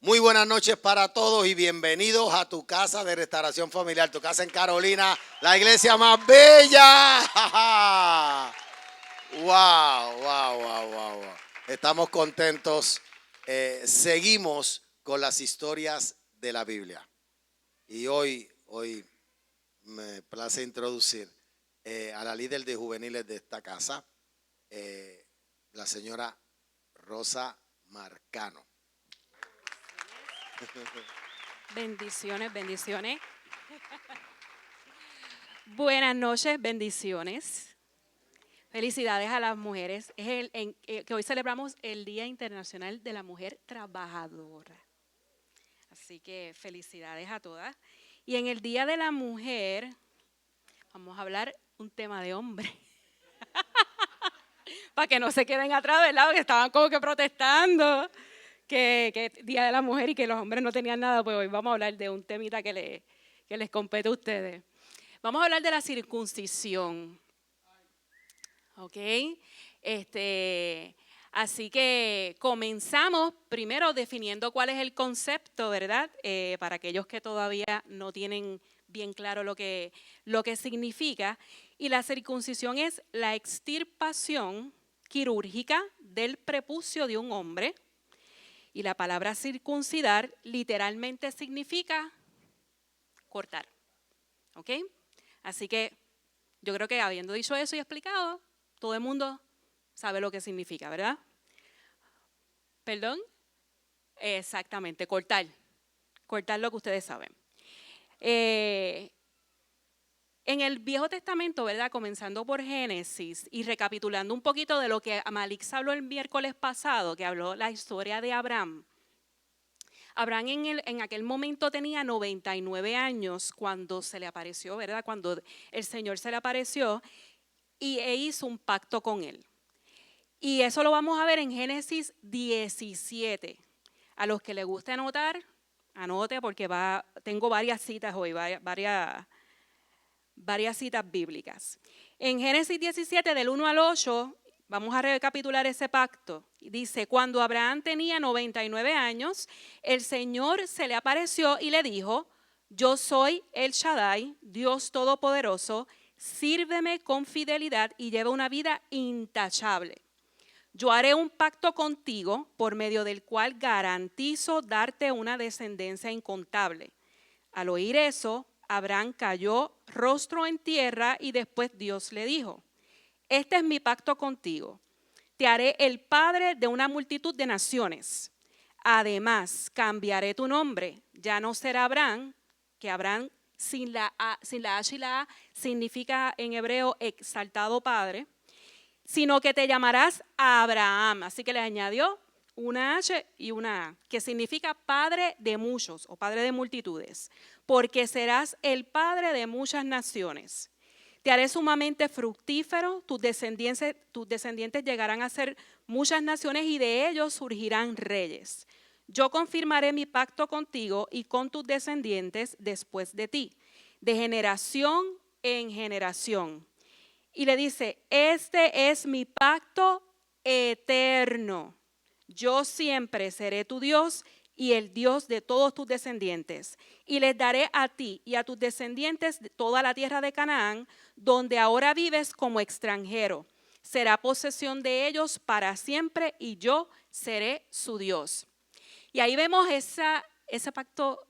Muy buenas noches para todos y bienvenidos a tu casa de restauración familiar, tu casa en Carolina, la iglesia más bella. Wow. Estamos contentos. Seguimos con las historias de la Biblia. Y hoy me place introducir a la líder de juveniles de esta casa, la señora Rosa Marcano. Bendiciones. Buenas noches, bendiciones. Felicidades a las mujeres. Es que hoy celebramos el Día Internacional de la Mujer Trabajadora. Así que felicidades a todas. Y en el Día de la Mujer vamos a hablar un tema de hombre. Para que no se queden atrás, ¿verdad? Que estaban como que protestando. Que Día de la Mujer y que los hombres no tenían nada, pues hoy vamos a hablar de un temita que les compete a ustedes. Vamos a hablar de la circuncisión. ¿Ok? Así que comenzamos primero definiendo cuál es el concepto, ¿verdad? Para aquellos que todavía no tienen bien claro lo que significa. Y la circuncisión es la extirpación quirúrgica del prepucio de un hombre. Y la palabra circuncidar literalmente significa cortar. ¿Ok? Así que yo creo que habiendo dicho eso y explicado, todo el mundo sabe lo que significa, ¿verdad? ¿Perdón? Exactamente, cortar. Cortar lo que ustedes saben. En el Viejo Testamento, ¿verdad? Comenzando por Génesis y recapitulando un poquito de lo que Malix habló el miércoles pasado, que habló la historia de Abraham. Abraham en aquel momento tenía 99 años cuando se le apareció, ¿verdad? Cuando el Señor se le apareció e hizo un pacto con él. Y eso lo vamos a ver en Génesis 17. A los que les guste anotar, anote porque tengo varias citas hoy, varias citas bíblicas. En Génesis 17, del 1 al 8, vamos a recapitular ese pacto. Dice, cuando Abraham tenía 99 años, el Señor se le apareció y le dijo, yo soy el Shaddai, Dios Todopoderoso, sírveme con fidelidad y lleva una vida intachable. Yo haré un pacto contigo por medio del cual garantizo darte una descendencia incontable. Al oír eso, Abraham cayó rostro en tierra y después Dios le dijo, este es mi pacto contigo. Te haré el padre de una multitud de naciones. Además, cambiaré tu nombre. Ya no será Abraham, que Abraham sin la H y la A significa en hebreo exaltado padre, sino que te llamarás Abraham. Así que le añadió una H y una A, que significa padre de muchos o padre de multitudes, porque serás el padre de muchas naciones. Te haré sumamente fructífero, tus descendientes llegarán a ser muchas naciones y de ellos surgirán reyes. Yo confirmaré mi pacto contigo y con tus descendientes después de ti, de generación en generación. Y le dice, este es mi pacto eterno. Yo siempre seré tu Dios y el Dios de todos tus descendientes. Y les daré a ti y a tus descendientes toda la tierra de Canaán, donde ahora vives como extranjero. Será posesión de ellos para siempre y yo seré su Dios. Y ahí vemos ese pacto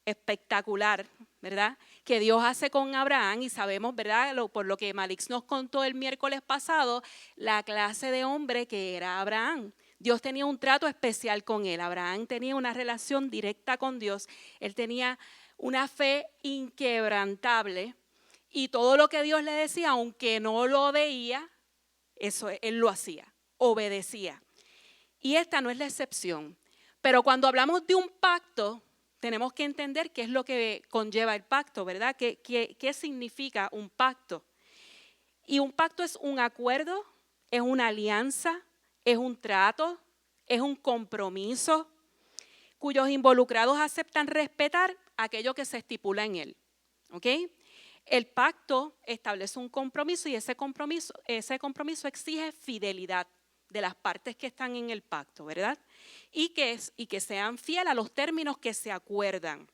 espectacular, ¿verdad? Que Dios hace con Abraham y sabemos, ¿verdad? Por lo que Malix nos contó el miércoles pasado, la clase de hombre que era Abraham. Dios tenía un trato especial con él. Abraham tenía una relación directa con Dios. Él tenía una fe inquebrantable y todo lo que Dios le decía, aunque no lo veía, eso él lo hacía, obedecía. Y esta no es la excepción. Pero cuando hablamos de un pacto, tenemos que entender qué es lo que conlleva el pacto, ¿verdad? ¿Qué significa un pacto? Y un pacto es un acuerdo, es una alianza, es un trato, es un compromiso, cuyos involucrados aceptan respetar aquello que se estipula en él. ¿Ok? El pacto establece un compromiso y ese compromiso exige fidelidad. de las partes que están en el pacto, ¿verdad? Y que sean fieles a los términos que se acuerdan.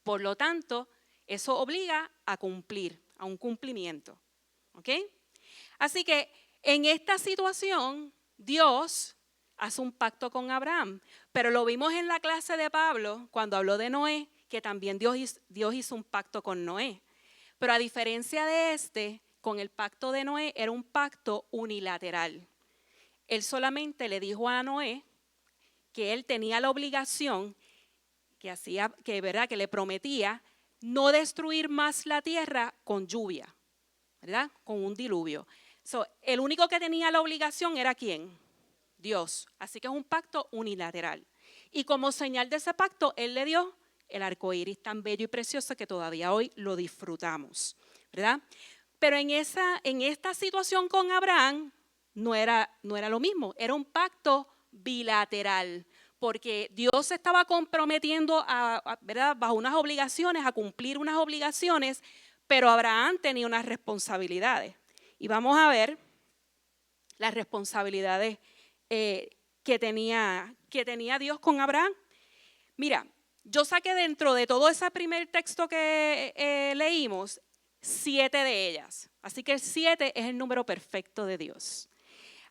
Por lo tanto, eso obliga a cumplir, a un cumplimiento. ¿Ok? Así que en esta situación, Dios hace un pacto con Abraham. Pero lo vimos en la clase de Pablo, cuando habló de Noé, que también Dios hizo un pacto con Noé. Pero a diferencia de con el pacto de Noé, era un pacto unilateral. Él solamente le dijo a Noé que él tenía la obligación, que le prometía no destruir más la tierra con lluvia, ¿verdad? Con un diluvio. El único que tenía la obligación era ¿quién? Dios. Así que es un pacto unilateral. Y como señal de ese pacto, él le dio el arco iris tan bello y precioso que todavía hoy lo disfrutamos, ¿verdad? Pero en esta situación con Abraham no era lo mismo, era un pacto bilateral, porque Dios se estaba comprometiendo ¿verdad? Bajo unas obligaciones, a cumplir unas obligaciones, pero Abraham tenía unas responsabilidades. Y vamos a ver las responsabilidades que tenía Dios con Abraham. Mira, yo saqué dentro de todo ese primer texto que leímos, 7 de ellas. Así que el 7 es el número perfecto de Dios.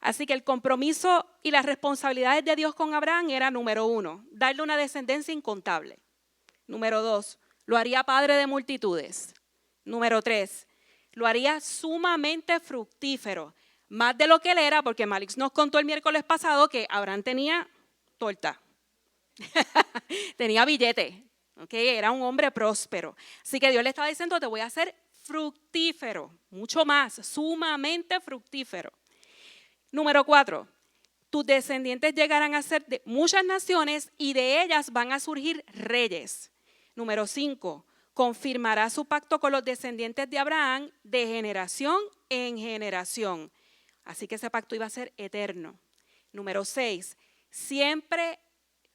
Así que el compromiso y las responsabilidades de Dios con Abraham era, número 1, darle una descendencia incontable. Número 2, lo haría padre de multitudes. Número 3, lo haría sumamente fructífero. Más de lo que él era, porque Malix nos contó el miércoles pasado que Abraham tenía torta. Tenía billete. ¿Okay? Era un hombre próspero. Así que Dios le estaba diciendo, te voy a hacer fructífero, mucho más, sumamente fructífero. Número 4, tus descendientes llegarán a ser de muchas naciones y de ellas van a surgir reyes. Número 5, confirmará su pacto con los descendientes de Abraham de generación en generación. Así que ese pacto iba a ser eterno. Número 6, siempre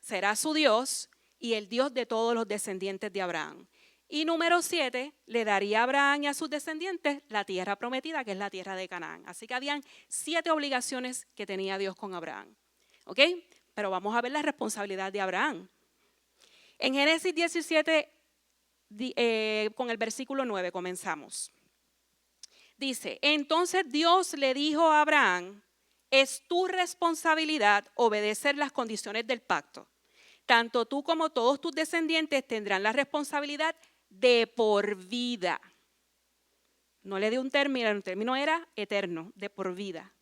será su Dios y el Dios de todos los descendientes de Abraham. Y número 7, le daría a Abraham y a sus descendientes la tierra prometida, que es la tierra de Canaán. Así que habían 7 obligaciones que tenía Dios con Abraham. ¿Ok? Pero vamos a ver la responsabilidad de Abraham. En Génesis 17, con el versículo 9 comenzamos. Dice, entonces Dios le dijo a Abraham, es tu responsabilidad obedecer las condiciones del pacto. Tanto tú como todos tus descendientes tendrán la responsabilidad de por vida. No le dio un término, el término era eterno, de por vida.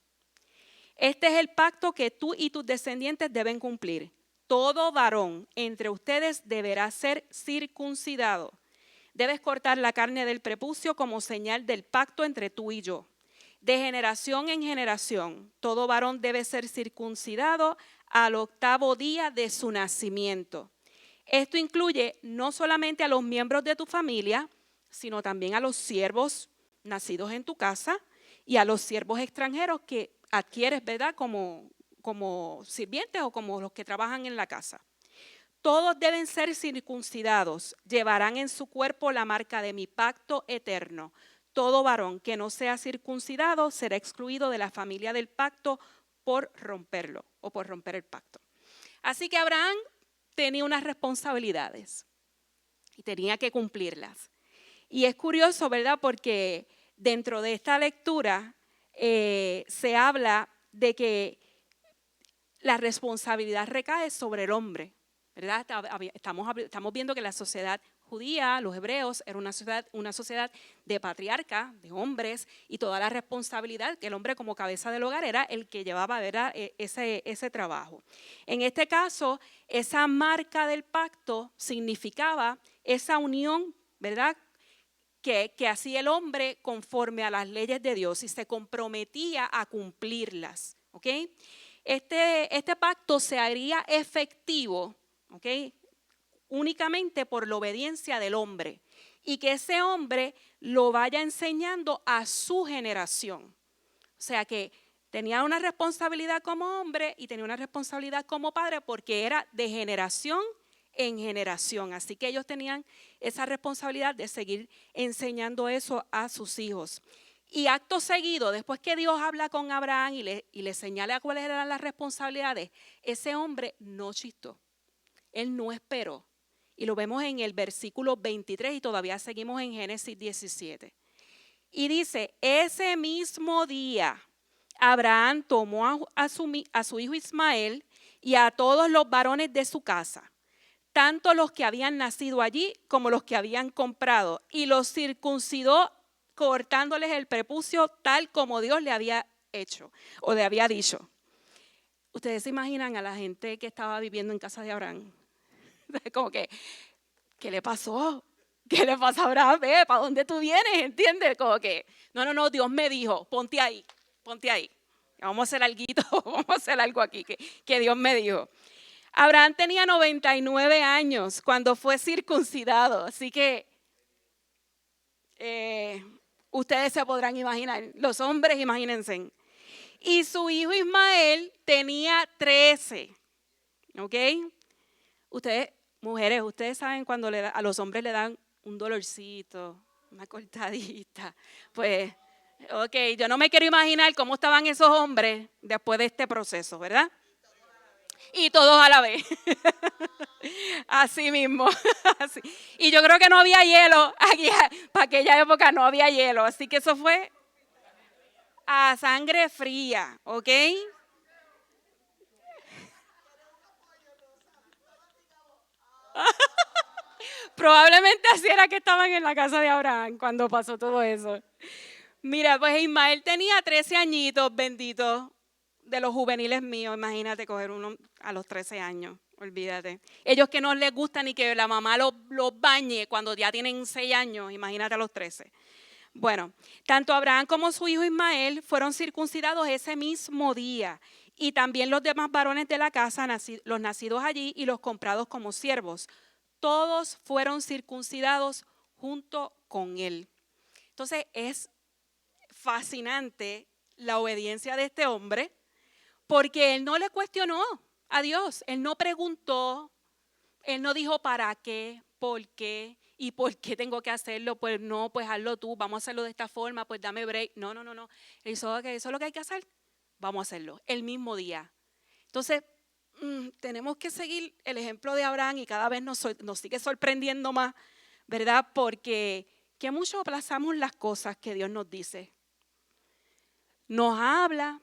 Este es el pacto que tú y tus descendientes deben cumplir. Todo varón entre ustedes deberá ser circuncidado. Debes cortar la carne del prepucio como señal del pacto entre tú y yo. De generación en generación, todo varón debe ser circuncidado al 8º día de su nacimiento. Esto incluye no solamente a los miembros de tu familia, sino también a los siervos nacidos en tu casa y a los siervos extranjeros que adquieres, ¿verdad? Como sirvientes o como los que trabajan en la casa. Todos deben ser circuncidados, llevarán en su cuerpo la marca de mi pacto eterno. Todo varón que no sea circuncidado será excluido de la familia del pacto por romperlo o por romper el pacto. Así que Abraham tenía unas responsabilidades y tenía que cumplirlas. Y es curioso, ¿verdad? Porque dentro de esta lectura se habla de que la responsabilidad recae sobre el hombre, ¿verdad? Estamos viendo que la sociedad judía, los hebreos, era una sociedad de patriarca, de hombres, y toda la responsabilidad que el hombre como cabeza del hogar era el que llevaba, ¿verdad? ese trabajo. En este caso, esa marca del pacto significaba esa unión, ¿verdad? Que hacía el hombre conforme a las leyes de Dios y se comprometía a cumplirlas. ¿Ok? Este pacto se haría efectivo, ¿ok?, únicamente por la obediencia del hombre y que ese hombre lo vaya enseñando a su generación. O sea que tenía una responsabilidad como hombre y tenía una responsabilidad como padre porque era de generación en generación. Así que ellos tenían esa responsabilidad de seguir enseñando eso a sus hijos. Y acto seguido, después que Dios habla con Abraham y le señala cuáles eran las responsabilidades, ese hombre no chistó. Él no esperó. Y lo vemos en el versículo 23 y todavía seguimos en Génesis 17. Y dice, ese mismo día Abraham tomó a su hijo Ismael y a todos los varones de su casa, tanto los que habían nacido allí como los que habían comprado, y los circuncidó cortándoles el prepucio tal como Dios le había hecho o le había dicho. Ustedes se imaginan a la gente que estaba viviendo en casa de Abraham, como que, ¿qué le pasó? ¿Qué le pasa a Abraham? ¿Para dónde tú vienes? ¿Entiendes? Como que, no, Dios me dijo, ponte ahí. Vamos a hacer vamos a hacer algo aquí que Dios me dijo. Abraham tenía 99 años cuando fue circuncidado, así que ustedes se podrán imaginar, los hombres imagínense. Y su hijo Ismael tenía 13, ¿ok? Ustedes, mujeres, ustedes saben cuando a los hombres le dan un dolorcito, una cortadita, pues, ok, yo no me quiero imaginar cómo estaban esos hombres después de este proceso, ¿verdad? Y todos a la vez. Así mismo. Así. Y yo creo que no había hielo. Aquí, para aquella época no había hielo. Así que eso fue a sangre fría, ¿ok? Probablemente así era que estaban en la casa de Abraham cuando pasó todo eso. Mira, pues Ismael tenía 13 añitos, bendito, de los juveniles míos. Imagínate coger uno a los 13 años, olvídate. Ellos que no les gusta ni que la mamá los bañe cuando ya tienen 6 años, imagínate a los 13. Bueno, tanto Abraham como su hijo Ismael fueron circuncidados ese mismo día. Y también los demás varones de la casa, los nacidos allí y los comprados como siervos. Todos fueron circuncidados junto con él. Entonces es fascinante la obediencia de este hombre, porque él no le cuestionó a Dios, él no preguntó, él no dijo para qué, por qué y por qué tengo que hacerlo. Pues no, pues hazlo tú, vamos a hacerlo de esta forma, pues dame break. No. Él dijo, okay, eso es lo que hay que hacer, vamos a hacerlo el mismo día. Entonces tenemos que seguir el ejemplo de Abraham y cada vez nos sigue sorprendiendo más, ¿verdad? Porque que mucho aplazamos las cosas que Dios nos dice. Nos habla,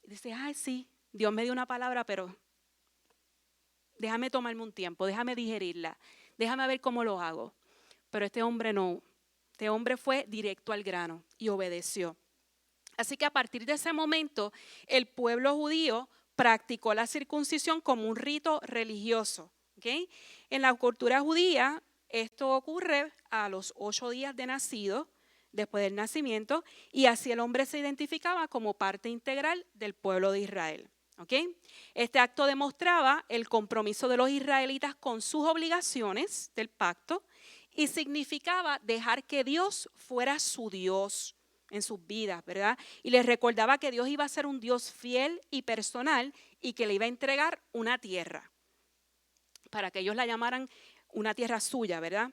dice, ay sí, Dios me dio una palabra, pero déjame tomarme un tiempo, déjame digerirla, déjame ver cómo lo hago. Pero este hombre no, este hombre fue directo al grano y obedeció. Así que a partir de ese momento, el pueblo judío practicó la circuncisión como un rito religioso. ¿Okay? En la cultura judía, esto ocurre a los 8 días de nacido, después del nacimiento, y así el hombre se identificaba como parte integral del pueblo de Israel. ¿Okay? Este acto demostraba el compromiso de los israelitas con sus obligaciones del pacto y significaba dejar que Dios fuera su Dios en sus vidas, ¿verdad? Y les recordaba que Dios iba a ser un Dios fiel y personal y que le iba a entregar una tierra para que ellos la llamaran una tierra suya, ¿verdad?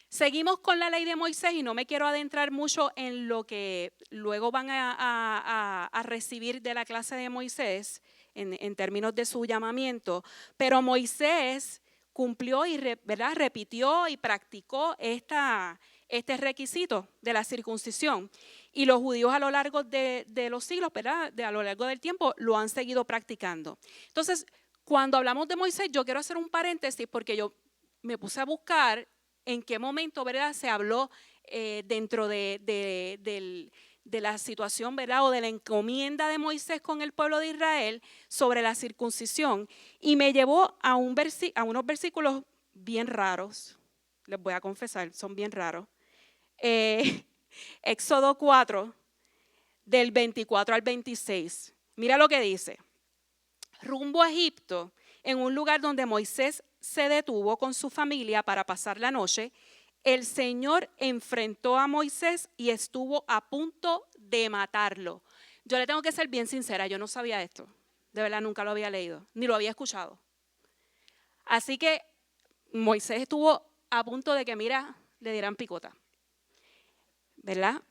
Seguimos con la ley de Moisés y no me quiero adentrar mucho en lo que luego van a recibir de la clase de Moisés en términos de su llamamiento, pero Moisés cumplió y repitió y practicó este requisito de la circuncisión. Y los judíos a lo largo de los siglos, ¿verdad? A lo largo del tiempo, lo han seguido practicando. Entonces, cuando hablamos de Moisés, yo quiero hacer un paréntesis porque yo me puse a buscar en qué momento, ¿verdad?, se habló dentro de la situación, ¿verdad?, o de la encomienda de Moisés con el pueblo de Israel sobre la circuncisión. Y me llevó a unos versículos bien raros, les voy a confesar, son bien raros. Éxodo 4, del 24 al 26. Mira lo que dice. Rumbo a Egipto, en un lugar donde Moisés se detuvo con su familia para pasar la noche, el Señor enfrentó a Moisés y estuvo a punto de matarlo. Yo le tengo que ser bien sincera, yo no sabía esto. De verdad, nunca lo había leído, ni lo había escuchado. Así que Moisés estuvo a punto de que, mira, le dieran picota, ¿verdad?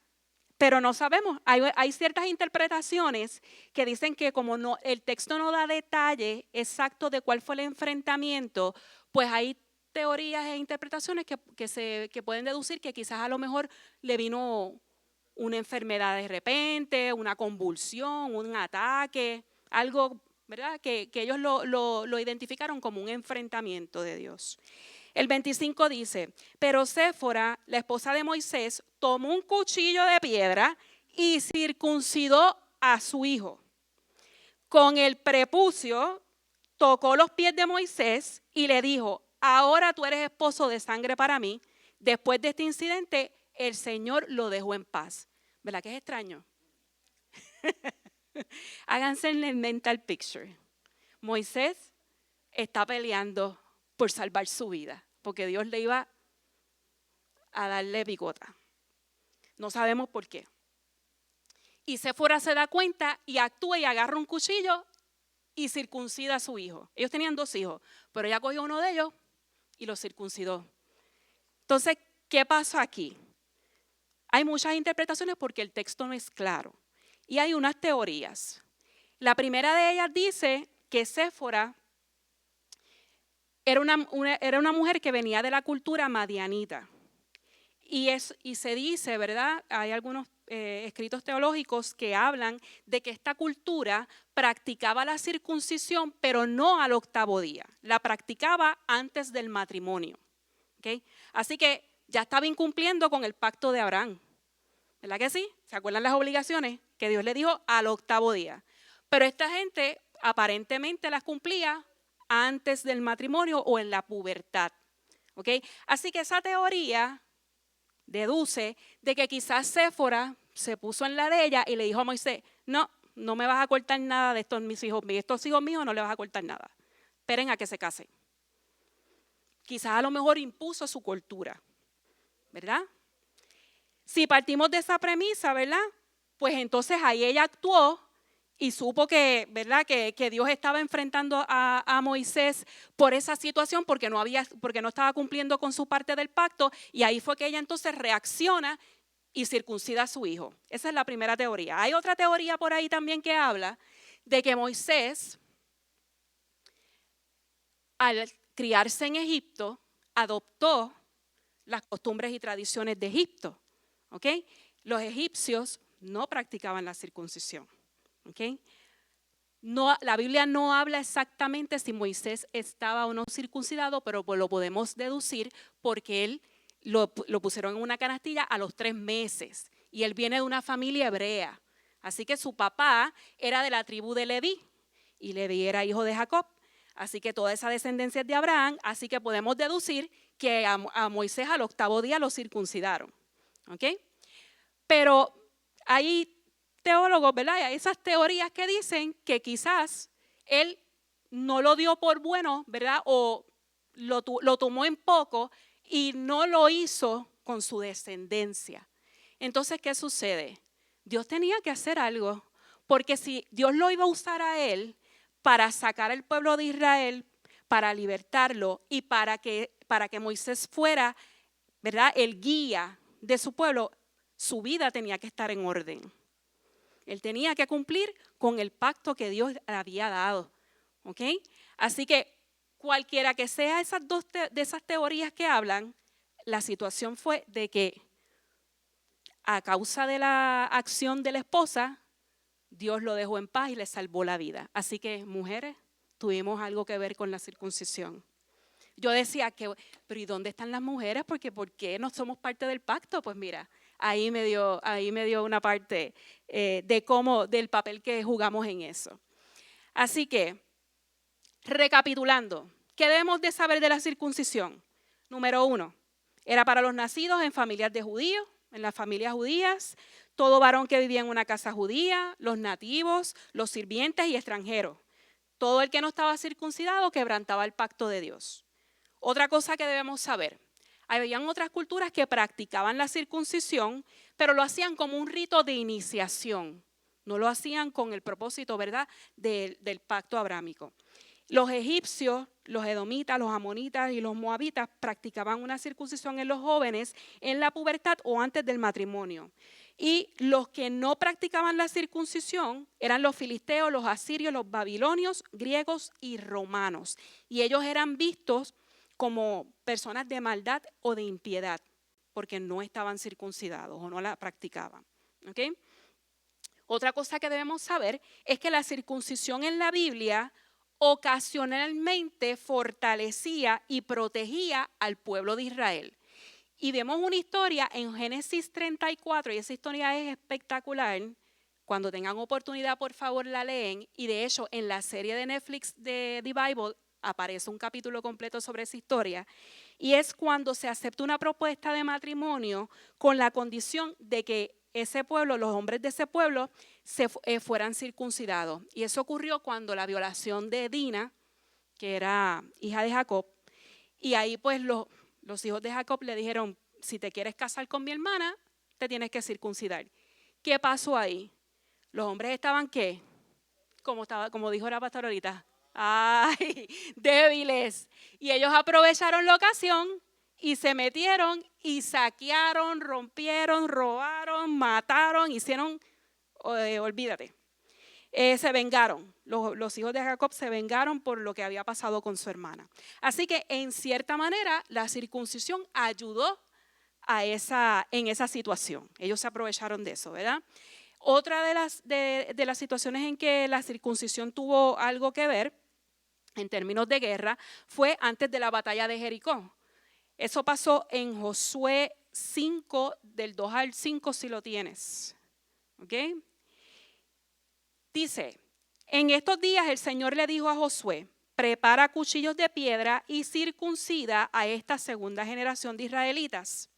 pero no sabemos. Hay ciertas interpretaciones que dicen que como el texto no da detalle exacto de cuál fue el enfrentamiento, pues hay teorías e interpretaciones que pueden deducir que quizás a lo mejor le vino una enfermedad de repente, una convulsión, un ataque, algo, ¿verdad? Que ellos lo identificaron como un enfrentamiento de Dios. El 25 dice, pero Séfora, la esposa de Moisés, tomó un cuchillo de piedra y circuncidó a su hijo. Con el prepucio tocó los pies de Moisés y le dijo, ahora tú eres esposo de sangre para mí. Después de este incidente, el Señor lo dejó en paz. ¿Verdad que es extraño? Háganse en el mental picture. Moisés está peleando por salvar su vida, porque Dios le iba a darle bigota. No sabemos por qué. Y Séfora se da cuenta y actúa y agarra un cuchillo y circuncida a su hijo. Ellos tenían 2 hijos, pero ella cogió uno de ellos y lo circuncidó. Entonces, ¿qué pasó aquí? Hay muchas interpretaciones porque el texto no es claro. Y hay unas teorías. La primera de ellas dice que Séfora era una mujer que venía de la cultura madianita. Y se dice, ¿verdad? Hay algunos escritos teológicos que hablan de que esta cultura practicaba la circuncisión, pero no al 8º día. La practicaba antes del matrimonio. ¿Okay? Así que ya estaba incumpliendo con el pacto de Abraham. ¿Verdad que sí? ¿Se acuerdan las obligaciones que Dios le dijo al 8º día? Pero esta gente aparentemente las cumplía antes del matrimonio o en la pubertad. ¿Okay? Así que esa teoría deduce de que quizás Séfora se puso en la de ella y le dijo a Moisés, no me vas a cortar nada de estos mis hijos míos, estos hijos míos no le vas a cortar nada. Esperen a que se casen. Quizás a lo mejor impuso su cultura, ¿verdad? Si partimos de esa premisa, ¿verdad? Pues entonces ahí ella actuó y supo que, ¿verdad? Que Dios estaba enfrentando a Moisés por esa situación porque no estaba cumpliendo con su parte del pacto, y ahí fue que ella entonces reacciona y circuncida a su hijo. Esa es la primera teoría. Hay otra teoría por ahí también que habla de que Moisés, al criarse en Egipto, adoptó las costumbres y tradiciones de Egipto. ¿Okay? Los egipcios no practicaban la circuncisión. ¿Okay? No, la Biblia no habla exactamente si Moisés estaba o no circuncidado, pero lo podemos deducir porque él lo pusieron en una canastilla a los 3 meses. Y él viene de una familia hebrea. Así que su papá era de la tribu de Leví. Y Leví era hijo de Jacob. Así que toda esa descendencia es de Abraham. Así que podemos deducir que a Moisés al 8º día lo circuncidaron. ¿Okay? Pero hay teólogos, ¿verdad? Hay esas teorías que dicen que quizás él no lo dio por bueno, ¿verdad? O lo tomó en poco y no lo hizo con su descendencia. Entonces, ¿qué sucede? Dios tenía que hacer algo, porque si Dios lo iba a usar a él para sacar al pueblo de Israel, para libertarlo y para que Moisés fuera, ¿verdad?, el guía de su pueblo, su vida tenía que estar en orden. Él tenía que cumplir con el pacto que Dios le había dado. ¿Ok? Así que cualquiera que sea de esas teorías que hablan, la situación fue de que a causa de la acción de la esposa, Dios lo dejó en paz y le salvó la vida. Así que, mujeres, tuvimos algo que ver con la circuncisión. Yo decía pero ¿y dónde están las mujeres? Porque ¿por qué no somos parte del pacto? Pues mira, ahí me dio una parte del papel que jugamos en eso. Así que, recapitulando, ¿qué debemos de saber de la circuncisión? Número 1, era para los nacidos en familias de judíos, en las familias judías, todo varón que vivía en una casa judía, los nativos, los sirvientes y extranjeros. Todo el que no estaba circuncidado quebrantaba el pacto de Dios. Otra cosa que debemos saber, habían otras culturas que practicaban la circuncisión, pero lo hacían como un rito de iniciación. No lo hacían con el propósito, ¿verdad?, del pacto abrámico. Los egipcios, los edomitas, los amonitas y los moabitas practicaban una circuncisión en los jóvenes en la pubertad o antes del matrimonio. Y los que no practicaban la circuncisión eran los filisteos, los asirios, los babilonios, griegos y romanos. Y ellos eran vistos como personas de maldad o de impiedad, porque no estaban circuncidados o no la practicaban. ¿Okay? Otra cosa que debemos saber es que la circuncisión en la Biblia ocasionalmente fortalecía y protegía al pueblo de Israel. Y vemos una historia en Génesis 34, y esa historia es espectacular. Cuando tengan oportunidad, por favor, la leen. Y de hecho, en la serie de Netflix de The Bible aparece un capítulo completo sobre esa historia. Y es cuando se acepta una propuesta de matrimonio con la condición de que ese pueblo, los hombres de ese pueblo, fueran circuncidados. Y eso ocurrió cuando la violación de Dina, que era hija de Jacob, y ahí pues los hijos de Jacob le dijeron, si te quieres casar con mi hermana, te tienes que circuncidar. ¿Qué pasó ahí? Los hombres estaban, ¿qué? Como dijo la pastora ahorita, ¡ay! Débiles. Y ellos aprovecharon la ocasión y se metieron y saquearon, rompieron, robaron, mataron, hicieron, olvídate. Se vengaron, los hijos de Jacob se vengaron por lo que había pasado con su hermana. Así que en cierta manera la circuncisión ayudó en esa situación. Ellos se aprovecharon de eso, ¿verdad? Otra de las situaciones en que la circuncisión tuvo algo que ver en términos de guerra fue antes de la batalla de Jericó. Eso pasó en Josué 5, del 2 al 5 si lo tienes. ¿Ok? Dice, en estos días el Señor le dijo a Josué, prepara cuchillos de piedra y circuncida a esta segunda generación de israelitas.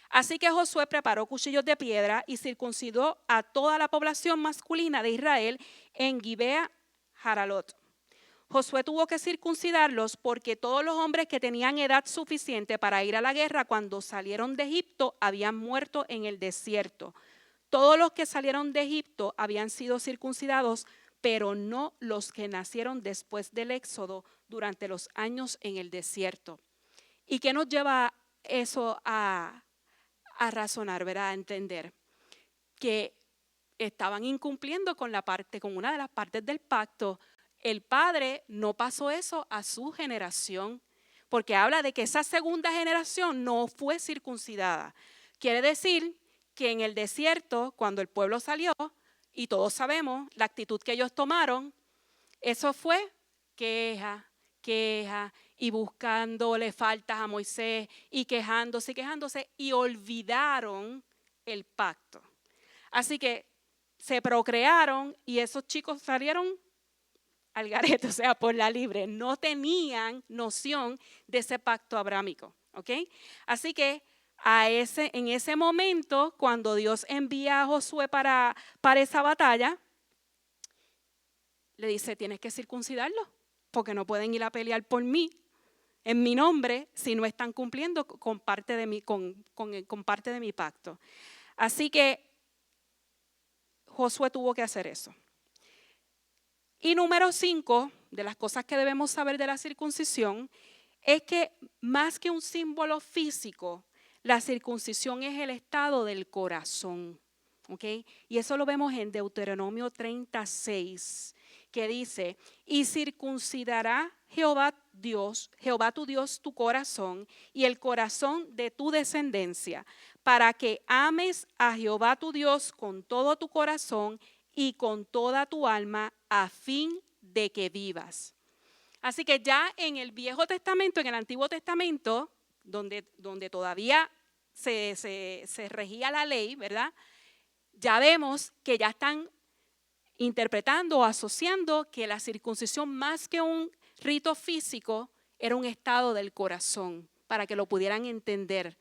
Así que Josué preparó cuchillos de piedra y circuncidó a toda la población masculina de Israel en Gibea Jaralot. Josué tuvo que circuncidarlos porque todos los hombres que tenían edad suficiente para ir a la guerra cuando salieron de Egipto habían muerto en el desierto. Todos los que salieron de Egipto habían sido circuncidados, pero no los que nacieron después del éxodo durante los años en el desierto. ¿Y qué nos lleva eso a razonar, ¿verdad? A entender que estaban incumpliendo con una de las partes del pacto. El padre no pasó eso a su generación, porque habla de que esa segunda generación no fue circuncidada. Quiere decir que en el desierto, cuando el pueblo salió, y todos sabemos la actitud que ellos tomaron, eso fue queja, y buscándole faltas a Moisés, y quejándose, y olvidaron el pacto. Así que se procrearon, y esos chicos salieron al garete, o sea, por la libre. No tenían noción de ese pacto abrámico, ¿ok? Así que en ese momento, cuando Dios envía a Josué para esa batalla, le dice, tienes que circuncidarlo, porque no pueden ir a pelear por mí, en mi nombre, si no están cumpliendo con parte de mi pacto. Así que Josué tuvo que hacer eso. Y número 5, de las cosas que debemos saber de la circuncisión, es que más que un símbolo físico, la circuncisión es el estado del corazón. ¿Okay? Y eso lo vemos en Deuteronomio 36, que dice, y circuncidará Jehová tu Dios, tu corazón y el corazón de tu descendencia, para que ames a Jehová tu Dios con todo tu corazón y con toda tu alma, a fin de que vivas. Así que ya en el Viejo Testamento, en el Antiguo Testamento, donde todavía se regía la ley, ¿verdad? Ya vemos que ya están interpretando o asociando que la circuncisión, más que un rito físico, era un estado del corazón, para que lo pudieran entender.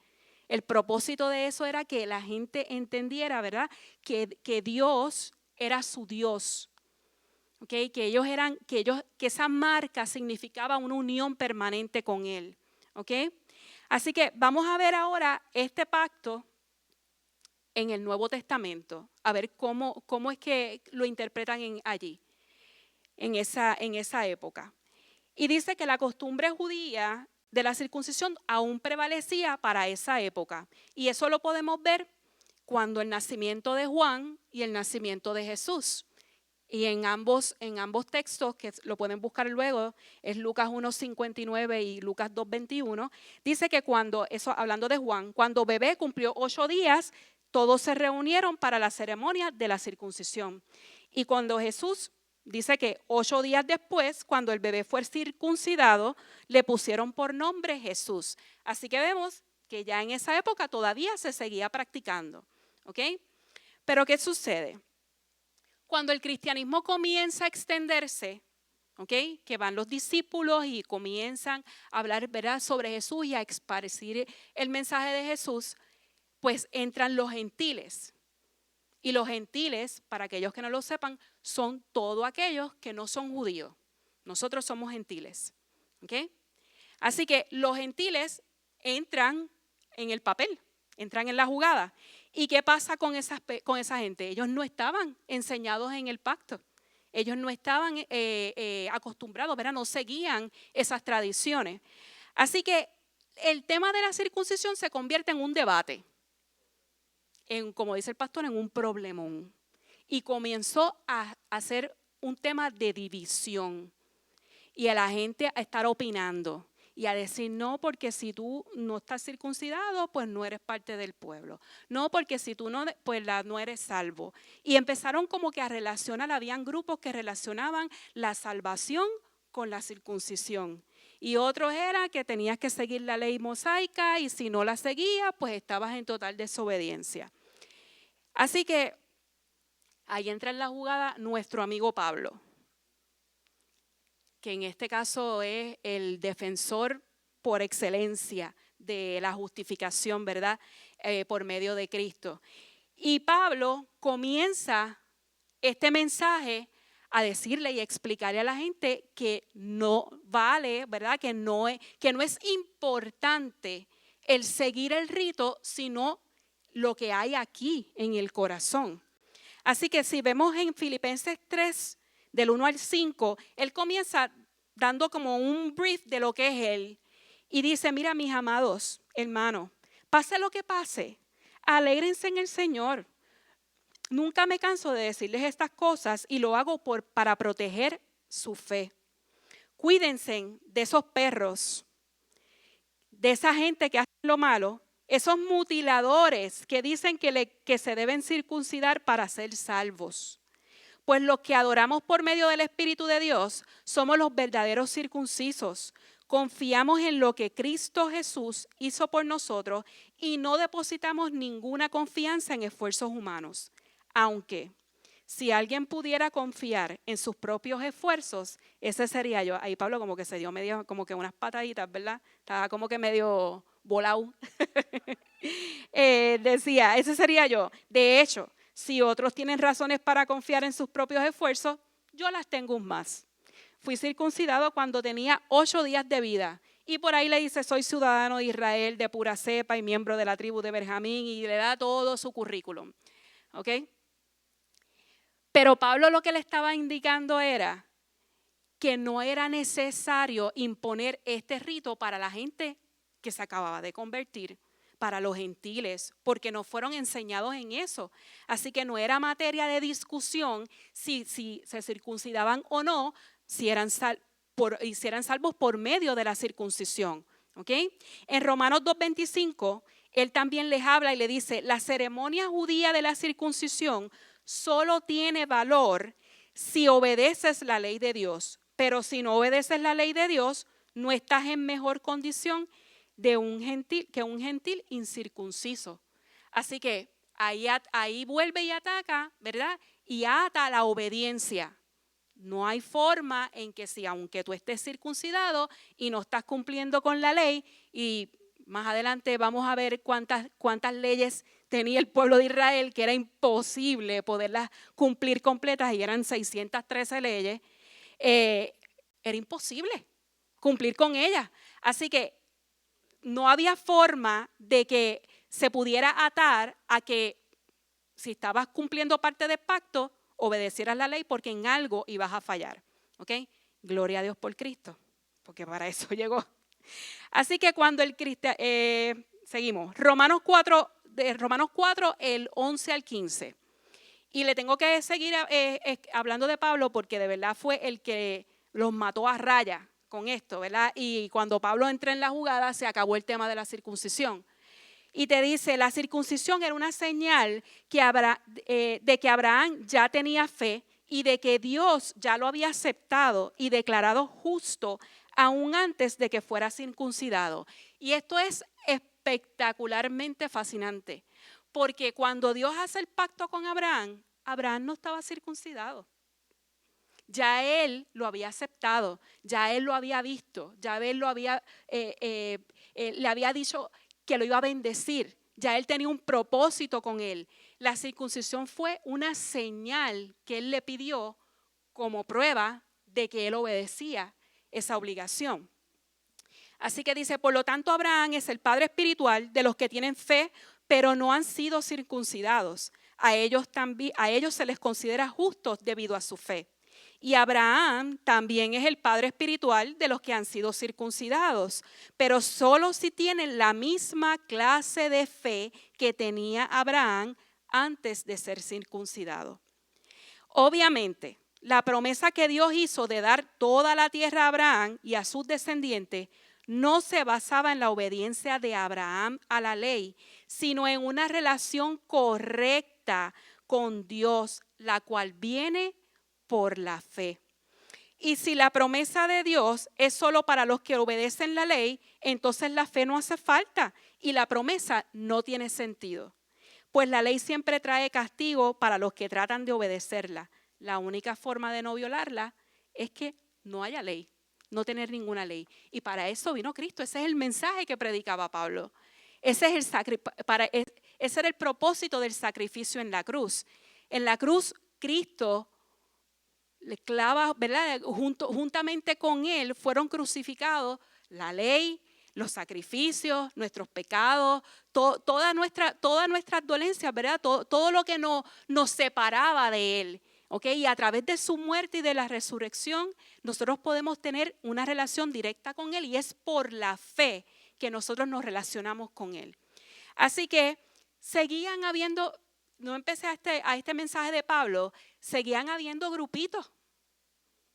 El propósito de eso era que la gente entendiera, ¿verdad? Que Dios era su Dios. ¿Okay? Que esa marca significaba una unión permanente con Él. ¿Okay? Así que vamos a ver ahora este pacto en el Nuevo Testamento, a ver cómo es que lo interpretan allí, en esa época. Y dice que la costumbre judía de la circuncisión aún prevalecía para esa época. Y eso lo podemos ver cuando el nacimiento de Juan y el nacimiento de Jesús. Y en ambos textos, que lo pueden buscar luego, es Lucas 1:59 y Lucas 2:21, dice que hablando de Juan, cuando bebé cumplió 8 días, todos se reunieron para la ceremonia de la circuncisión. Y cuando Jesús, dice que 8 días después, cuando el bebé fue circuncidado, le pusieron por nombre Jesús. Así que vemos que ya en esa época todavía se seguía practicando. ¿Ok? Pero ¿qué sucede? Cuando el cristianismo comienza a extenderse, ¿okay? Que van los discípulos y comienzan a hablar, ¿verdad?, sobre Jesús y a esparcir el mensaje de Jesús, pues entran los gentiles. Y los gentiles, para aquellos que no lo sepan, son todos aquellos que no son judíos. Nosotros somos gentiles. ¿Okay? Así que los gentiles entran en el papel, entran en la jugada. ¿Y qué pasa con esa gente? Ellos no estaban enseñados en el pacto. Ellos no estaban acostumbrados, ¿verdad? No seguían esas tradiciones. Así que el tema de la circuncisión se convierte en un debate, como dice el pastor, en un problemón. Y comenzó a ser un tema de división. Y a la gente a estar opinando. Y a decir, no, porque si tú no estás circuncidado, pues no eres parte del pueblo. No, porque si tú no, pues no eres salvo. Y empezaron como que a relacionar, habían grupos que relacionaban la salvación con la circuncisión. Y otros era que tenías que seguir la ley mosaica y si no la seguías, pues estabas en total desobediencia. Así que ahí entra en la jugada nuestro amigo Pablo, que en este caso es el defensor por excelencia de la justificación, ¿verdad? Por medio de Cristo. Y Pablo comienza este mensaje a decirle y explicarle a la gente que no vale, ¿verdad? Que no es importante el seguir el rito, sino lo que hay aquí en el corazón. Así que si vemos en Filipenses 3, del 1 al 5, él comienza dando como un brief de lo que es él. Y dice, mira mis amados hermanos, pase lo que pase, alégrense en el Señor. Nunca me canso de decirles estas cosas y lo hago para proteger su fe. Cuídense de esos perros, de esa gente que hace lo malo, esos mutiladores que dicen que se deben circuncidar para ser salvos. Pues los que adoramos por medio del Espíritu de Dios somos los verdaderos circuncisos. Confiamos en lo que Cristo Jesús hizo por nosotros y no depositamos ninguna confianza en esfuerzos humanos. Aunque si alguien pudiera confiar en sus propios esfuerzos, ese sería yo. Ahí Pablo como que se dio medio, como que unas pataditas, ¿verdad? Estaba como que medio volado. Decía, ese sería yo. De hecho, si otros tienen razones para confiar en sus propios esfuerzos, yo las tengo más. Fui circuncidado cuando tenía 8 días de vida. Y por ahí le dice, soy ciudadano de Israel, de pura cepa y miembro de la tribu de Benjamín. Y le da todo su currículum. ¿Ok? Pero Pablo lo que le estaba indicando era que no era necesario imponer este rito para la gente que se acababa de convertir, para los gentiles, porque no fueron enseñados en eso. Así que no era materia de discusión si se circuncidaban o no, si eran salvos por medio de la circuncisión. ¿Okay? En Romanos 2:25, él también les habla y le dice, la ceremonia judía de la circuncisión solo tiene valor si obedeces la ley de Dios, pero si no obedeces la ley de Dios, no estás en mejor condición que un gentil incircunciso. Así que ahí vuelve y ataca, ¿verdad? Y ata la obediencia. No hay forma en que si aunque tú estés circuncidado y no estás cumpliendo con la ley, y más adelante vamos a ver cuántas leyes tenía el pueblo de Israel, que era imposible poderlas cumplir completas, y eran 613 leyes, era imposible cumplir con ellas. Así que no había forma de que se pudiera atar a que si estabas cumpliendo parte del pacto, obedecieras la ley, porque en algo ibas a fallar. ¿Ok? Gloria a Dios por Cristo, porque para eso llegó. Así que cuando seguimos, Romanos 4, Romanos 4, el 11 al 15. Y le tengo que seguir hablando de Pablo porque de verdad fue el que los mató a raya con esto, ¿verdad? Y cuando Pablo entra en la jugada se acabó el tema de la circuncisión. Y te dice, la circuncisión era una señal de que Abraham ya tenía fe y de que Dios ya lo había aceptado y declarado justo aún antes de que fuera circuncidado. Y esto es espectacularmente fascinante, porque cuando Dios hace el pacto con Abraham, Abraham no estaba circuncidado. Ya él lo había aceptado, ya él lo había visto, ya él lo había, le había dicho que lo iba a bendecir, ya él tenía un propósito con él. La circuncisión fue una señal que él le pidió como prueba de que él obedecía esa obligación. Así que dice, por lo tanto Abraham es el padre espiritual de los que tienen fe, pero no han sido circuncidados. A ellos se les considera justos debido a su fe. Y Abraham también es el padre espiritual de los que han sido circuncidados, pero solo si tienen la misma clase de fe que tenía Abraham antes de ser circuncidado. Obviamente, la promesa que Dios hizo de dar toda la tierra a Abraham y a sus descendientes no se basaba en la obediencia de Abraham a la ley, sino en una relación correcta con Dios, la cual viene por la fe. Y si la promesa de Dios es solo para los que obedecen la ley, entonces la fe no hace falta y la promesa no tiene sentido. Pues la ley siempre trae castigo para los que tratan de obedecerla. La única forma de no violarla es que no haya ley, no tener ninguna ley. Y para eso vino Cristo. Ese es el mensaje que predicaba Pablo. Ese era el propósito del sacrificio en la cruz. En la cruz, Cristo le clava, ¿verdad? Juntamente con él fueron crucificados la ley, los sacrificios, nuestros pecados, todas nuestras dolencias, ¿verdad? Todo lo que nos separaba de él. ¿Okay? Y a través de su muerte y de la resurrección, nosotros podemos tener una relación directa con él y es por la fe que nosotros nos relacionamos con él. Así que seguían habiendo, no empecé a este mensaje de Pablo, seguían habiendo grupitos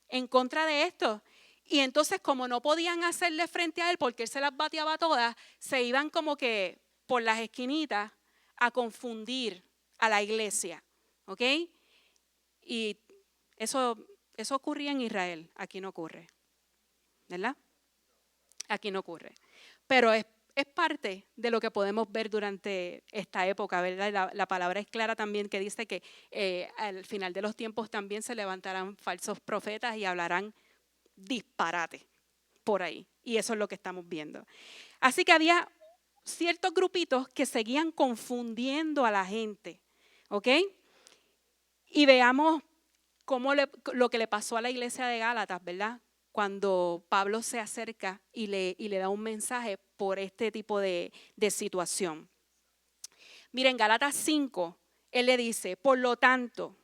en contra de esto. Y entonces, como no podían hacerle frente a él porque él se las bateaba todas, se iban como que por las esquinitas a confundir a la iglesia. ¿Ok? Y eso ocurría en Israel. Aquí no ocurre. ¿Verdad? Aquí no ocurre. Pero es parte de lo que podemos ver durante esta época, ¿verdad? La palabra es clara también que dice que al final de los tiempos también se levantarán falsos profetas y hablarán disparate por ahí. Y eso es lo que estamos viendo. Así que había ciertos grupitos que seguían confundiendo a la gente. ¿Ok? Y veamos lo que le pasó a la iglesia de Gálatas, ¿verdad? Cuando Pablo se acerca y le da un mensaje por este tipo de situación. Miren, Gálatas 5, él le dice, por lo tanto,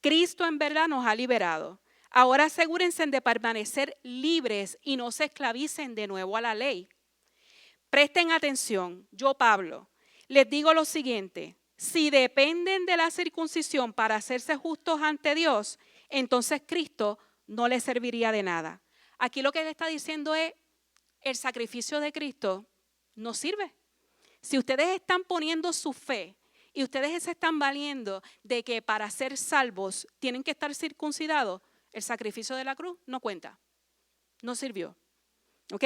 Cristo en verdad nos ha liberado. Ahora asegúrense de permanecer libres y no se esclavicen de nuevo a la ley. Presten atención, yo Pablo, les digo lo siguiente, si dependen de la circuncisión para hacerse justos ante Dios, entonces Cristo no les serviría de nada. Aquí lo que él está diciendo es, el sacrificio de Cristo no sirve. Si ustedes están poniendo su fe y ustedes se están valiendo de que para ser salvos tienen que estar circuncidados, el sacrificio de la cruz no cuenta, no sirvió. ¿Ok?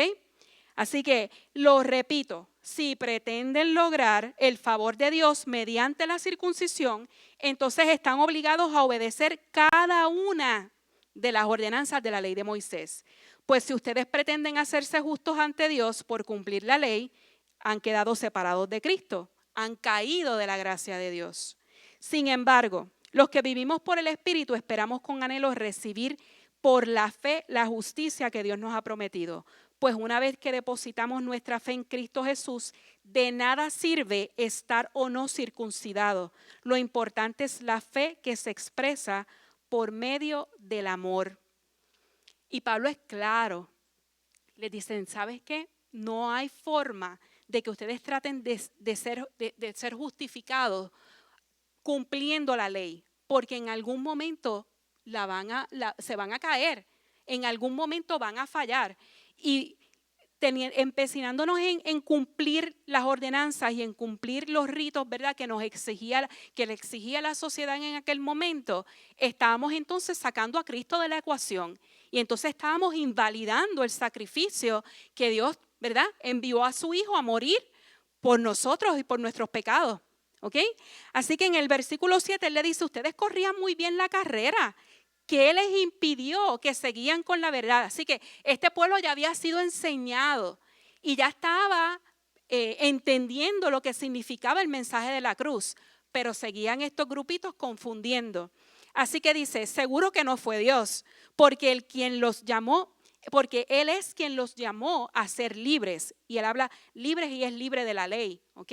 Así que lo repito, si pretenden lograr el favor de Dios mediante la circuncisión, entonces están obligados a obedecer cada una de las ordenanzas de la ley de Moisés. Pues si ustedes pretenden hacerse justos ante Dios por cumplir la ley, han quedado separados de Cristo, han caído de la gracia de Dios. Sin embargo, los que vivimos por el Espíritu esperamos con anhelo recibir por la fe la justicia que Dios nos ha prometido. Pues una vez que depositamos nuestra fe en Cristo Jesús, de nada sirve estar o no circuncidado. Lo importante es la fe que se expresa por medio del amor. Y Pablo es claro. Les dicen, ¿sabes qué? No hay forma de que ustedes traten de ser justificados cumpliendo la ley, porque en algún momento se van a caer, en algún momento van a fallar. Y empecinándonos en cumplir las ordenanzas y en cumplir los ritos, ¿verdad?, que le exigía la sociedad en aquel momento, estábamos entonces sacando a Cristo de la ecuación. Y entonces estábamos invalidando el sacrificio que Dios, ¿verdad?, envió a su Hijo a morir por nosotros y por nuestros pecados. ¿Ok? Así que en el versículo 7 él le dice, ustedes corrían muy bien la carrera. ¿Qué les impidió que seguían con la verdad? Así que este pueblo ya había sido enseñado y ya estaba entendiendo lo que significaba el mensaje de la cruz, pero seguían estos grupitos confundiendo. Así que dice, seguro que no fue Dios, porque Él es quien los llamó a ser libres. Y Él habla libres y es libre de la ley, ¿ok?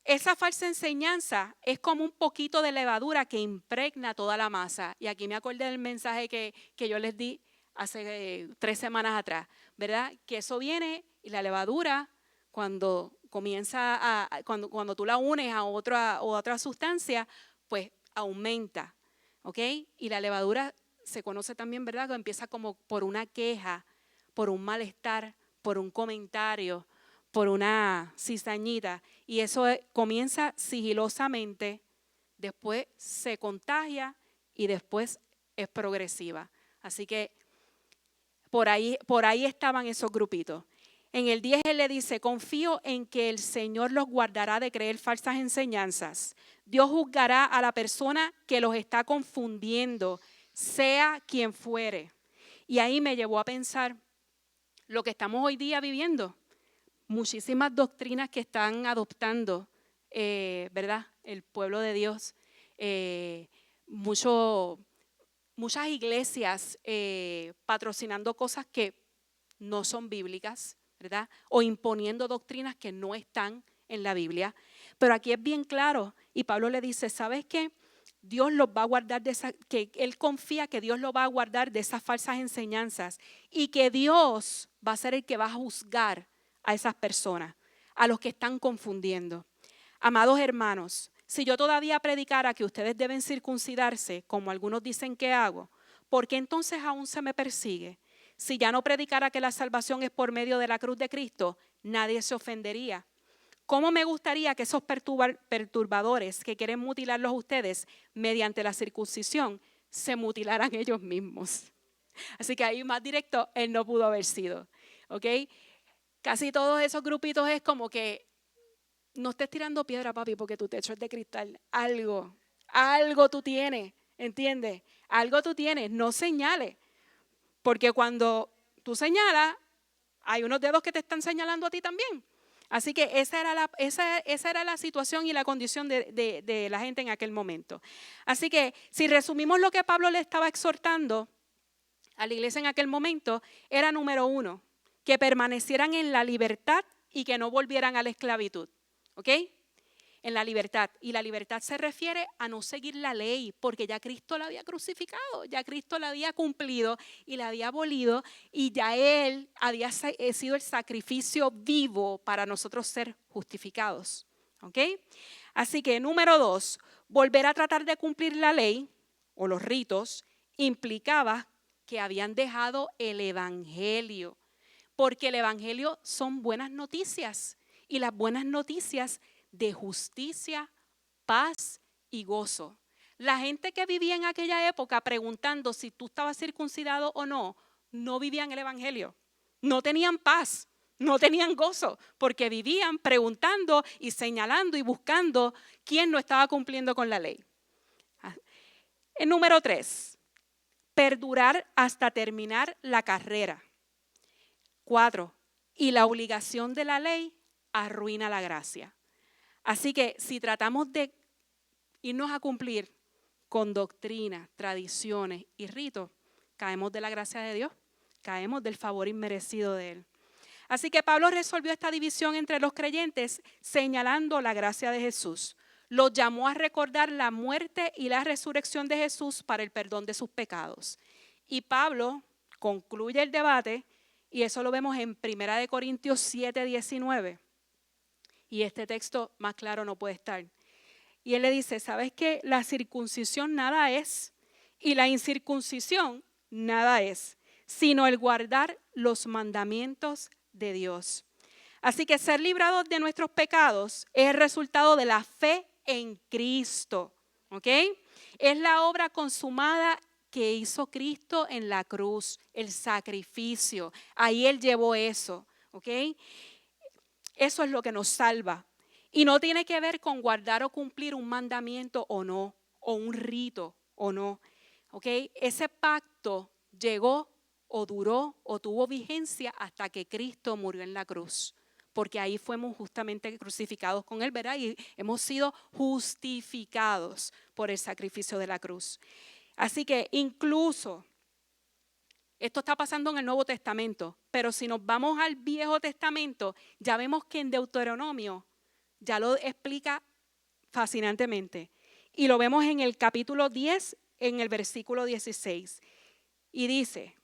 Esa falsa enseñanza es como un poquito de levadura que impregna toda la masa. Y aquí me acordé del mensaje que yo les di hace 3 semanas atrás, ¿verdad? Que eso viene y la levadura cuando cuando tú la unes a otra sustancia, pues aumenta, ¿ok? Y la levadura se conoce también, ¿verdad? Que empieza como por una queja, por un malestar, por un comentario, por una cizañita, y eso comienza sigilosamente, después se contagia y después es progresiva. Así que por ahí estaban esos grupitos. En el 10 él le dice, confío en que el Señor los guardará de creer falsas enseñanzas. Dios juzgará a la persona que los está confundiendo, sea quien fuere. Y ahí me llevó a pensar lo que estamos hoy día viviendo. Muchísimas doctrinas que están adoptando, ¿verdad?, el pueblo de Dios. Muchas iglesias patrocinando cosas que no son bíblicas, ¿verdad? O imponiendo doctrinas que no están en la Biblia. Pero aquí es bien claro, y Pablo le dice, ¿sabes qué? Dios los va a guardar que él confía que Dios los va a guardar de esas falsas enseñanzas y que Dios va a ser el que va a juzgar a esas personas, a los que están confundiendo. Amados hermanos, si yo todavía predicara que ustedes deben circuncidarse, como algunos dicen que hago, ¿por qué entonces aún se me persigue? Si ya no predicara que la salvación es por medio de la cruz de Cristo, nadie se ofendería. ¿Cómo me gustaría que esos perturbadores que quieren mutilarlos a ustedes mediante la circuncisión se mutilaran ellos mismos? Así que ahí más directo él no pudo haber sido. ¿Ok? Casi todos esos grupitos es como que no estés tirando piedra, papi, porque tu techo es de cristal. Algo tú tienes, ¿entiendes? Algo tú tienes, no señales. Porque cuando tú señalas, hay unos dedos que te están señalando a ti también. Así que esa era la situación y la condición de la gente en aquel momento. Así que si resumimos lo que Pablo le estaba exhortando a la iglesia en aquel momento, era número 1, que permanecieran en la libertad y que no volvieran a la esclavitud. ¿Ok? En la libertad. Y la libertad se refiere a no seguir la ley, porque ya Cristo la había crucificado, ya Cristo la había cumplido y la había abolido, y ya Él había sido el sacrificio vivo para nosotros ser justificados. ¿Ok? Así que número 2, volver a tratar de cumplir la ley o los ritos implicaba que habían dejado el evangelio, porque el evangelio son buenas noticias, y las buenas noticias de justicia, paz y gozo. La gente que vivía en aquella época preguntando si tú estabas circuncidado o no, no vivían el evangelio, no tenían paz, no tenían gozo, porque vivían preguntando y señalando y buscando quién no estaba cumpliendo con la ley. El número 3, perdurar hasta terminar la carrera. 4, y la obligación de la ley arruina la gracia. Así que si tratamos de irnos a cumplir con doctrinas, tradiciones y ritos, caemos de la gracia de Dios, caemos del favor inmerecido de Él. Así que Pablo resolvió esta división entre los creyentes señalando la gracia de Jesús. Los llamó a recordar la muerte y la resurrección de Jesús para el perdón de sus pecados. Y Pablo concluye el debate, y eso lo vemos en 1 Corintios 7:19. Y este texto más claro no puede estar. Y él le dice, ¿sabes qué? La circuncisión nada es y la incircuncisión nada es, sino el guardar los mandamientos de Dios. Así que ser librados de nuestros pecados es el resultado de la fe en Cristo, ¿ok? Es la obra consumada que hizo Cristo en la cruz, el sacrificio. Ahí Él llevó eso, ¿ok? Eso es lo que nos salva. Y no tiene que ver con guardar o cumplir un mandamiento o no, o un rito o no, ¿ok? Ese pacto llegó o duró o tuvo vigencia hasta que Cristo murió en la cruz. Porque ahí fuimos justamente crucificados con Él, ¿verdad? Y hemos sido justificados por el sacrificio de la cruz. Así que incluso, esto está pasando en el Nuevo Testamento, pero si nos vamos al Viejo Testamento, ya vemos que en Deuteronomio ya lo explica fascinantemente. Y lo vemos en el capítulo 10, en el versículo 16. Y dice,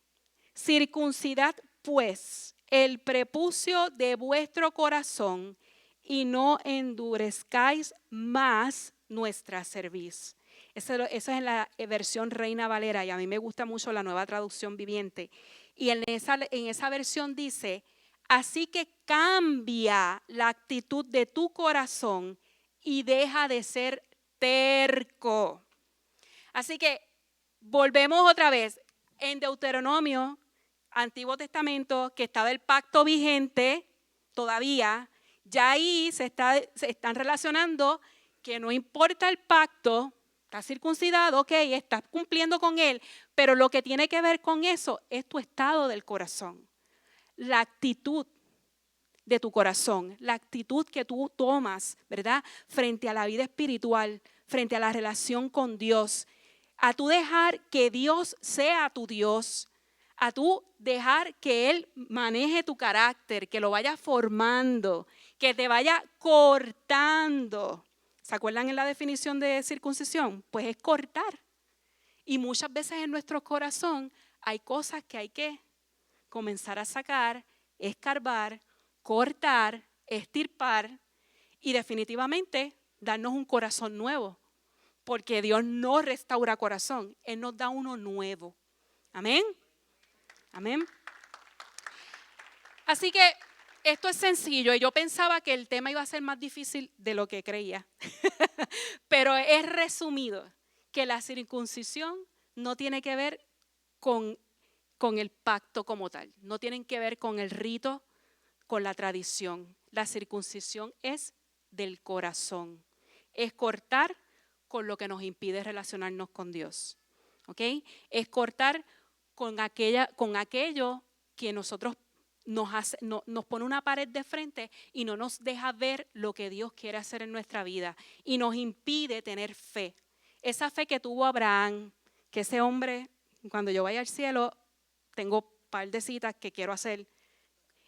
circuncidad pues el prepucio de vuestro corazón y no endurezcáis más nuestra cerviz. Eso es en la versión Reina Valera y a mí me gusta mucho la Nueva Traducción Viviente. Y en esa versión dice, así que cambia la actitud de tu corazón y deja de ser terco. Así que volvemos otra vez en Deuteronomio, Antiguo Testamento, que estaba el pacto vigente todavía, ya ahí se están relacionando que no importa el pacto, estás circuncidado, ok, estás cumpliendo con él, pero lo que tiene que ver con eso es tu estado del corazón, la actitud de tu corazón, la actitud que tú tomas, ¿verdad? Frente a la vida espiritual, frente a la relación con Dios, a tú dejar que Dios sea tu Dios, a tú dejar que Él maneje tu carácter, que lo vaya formando, que te vaya cortando. ¿Se acuerdan en la definición de circuncisión? Pues es cortar. Y muchas veces en nuestro corazón hay cosas que hay que comenzar a sacar, escarbar, cortar, estirpar y definitivamente darnos un corazón nuevo. Porque Dios no restaura corazón, Él nos da uno nuevo. Amén. Amén. Así que esto es sencillo y yo pensaba que el tema iba a ser más difícil de lo que creía. Pero es resumido que la circuncisión no tiene que ver con el pacto como tal. No tienen que ver con el rito, con la tradición. La circuncisión es del corazón. Es cortar con lo que nos impide relacionarnos con Dios. ¿Ok? Es cortar con aquello que nosotros nos pone una pared de frente y no nos deja ver lo que Dios quiere hacer en nuestra vida y nos impide tener fe. Esa fe que tuvo Abraham, que ese hombre, cuando yo vaya al cielo, tengo un par de citas que quiero hacer